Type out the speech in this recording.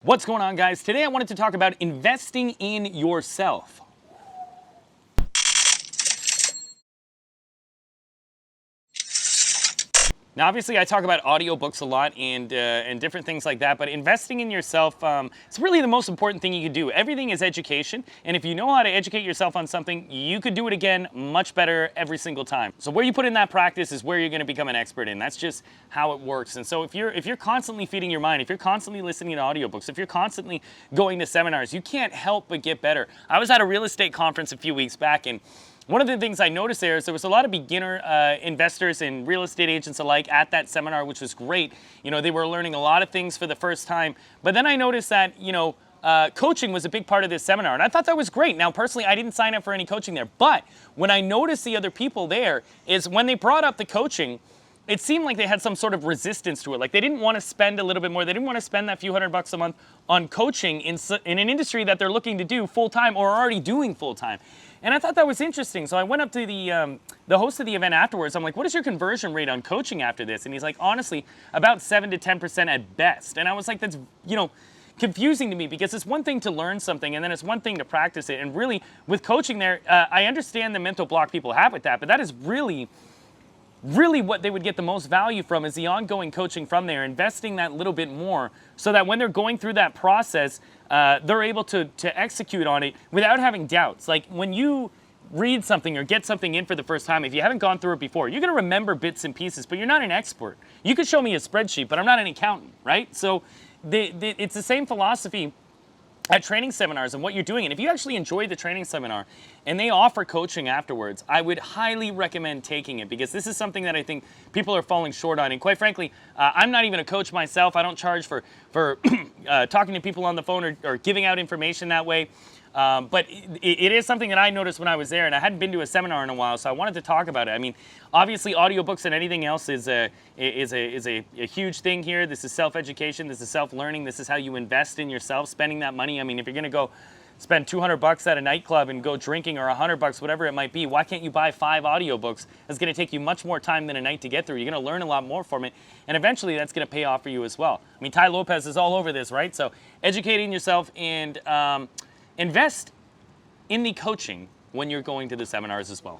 What's going on, guys? Today I wanted to talk about investing in yourself. Now, obviously, I talk about audiobooks a lot and different things like that, but investing in yourself, it's really the most important thing you can do. Everything is education, and if you know how to educate yourself on something, you could do it again much better every single time. So where you put in that practice is where you're going to become an expert in. That's just how it works. And so if you're constantly feeding your mind, if you're constantly listening to audiobooks, if you're constantly going to seminars, you can't help but get better. I was at a real estate conference a few weeks back, and one of the things I noticed there is there was a lot of beginner investors and real estate agents alike at that seminar, which was great. You know, they were learning a lot of things for the first time. But then I noticed that, coaching was a big part of this seminar, and I thought that was great. Now, personally, I didn't sign up for any coaching there, but when I noticed the other people there is when they brought up the coaching, it seemed like they had some sort of resistance to it. Like they didn't want to spend a little bit more. They didn't want to spend that few $100 a month on coaching in an industry that they're looking to do full-time or already doing full-time. And I thought that was interesting. So I went up to the host of the event afterwards. I'm like, what is your conversion rate on coaching after this? And he's like, honestly, about 7 to 10% at best. And I was like, that's, confusing to me, because it's one thing to learn something and then it's one thing to practice it. And really, with coaching there, I understand the mental block people have with that, but that is really what they would get the most value from is the ongoing coaching from there, investing that little bit more so that when they're going through that process, they're able to execute on it without having doubts. Like when you read something or get something in for the first time, if you haven't gone through it before, you're going to remember bits and pieces, but you're not an expert. You could show me a spreadsheet, but I'm not an accountant, right? So it's the same philosophy at training seminars and what you're doing. And if you actually enjoy the training seminar and they offer coaching afterwards, I would highly recommend taking it, because this is something that I think people are falling short on. And quite frankly, I'm not even a coach myself. I don't charge for talking to people on the phone or giving out information that way. But it is something that I noticed when I was there, and I hadn't been to a seminar in a while, so I wanted to talk about it. I mean, obviously, audiobooks and anything else is a huge thing here. This is self-education. This is self-learning. This is how you invest in yourself, spending that money. I mean, if you're going to go spend $200 at a nightclub and go drinking, or $100, whatever it might be, why can't you buy 5 audiobooks? It's going to take you much more time than a night to get through. You're going to learn a lot more from it, and eventually that's going to pay off for you as well. I mean, Tai Lopez is all over this, right? So educating yourself and invest in the coaching when you're going to the seminars as well.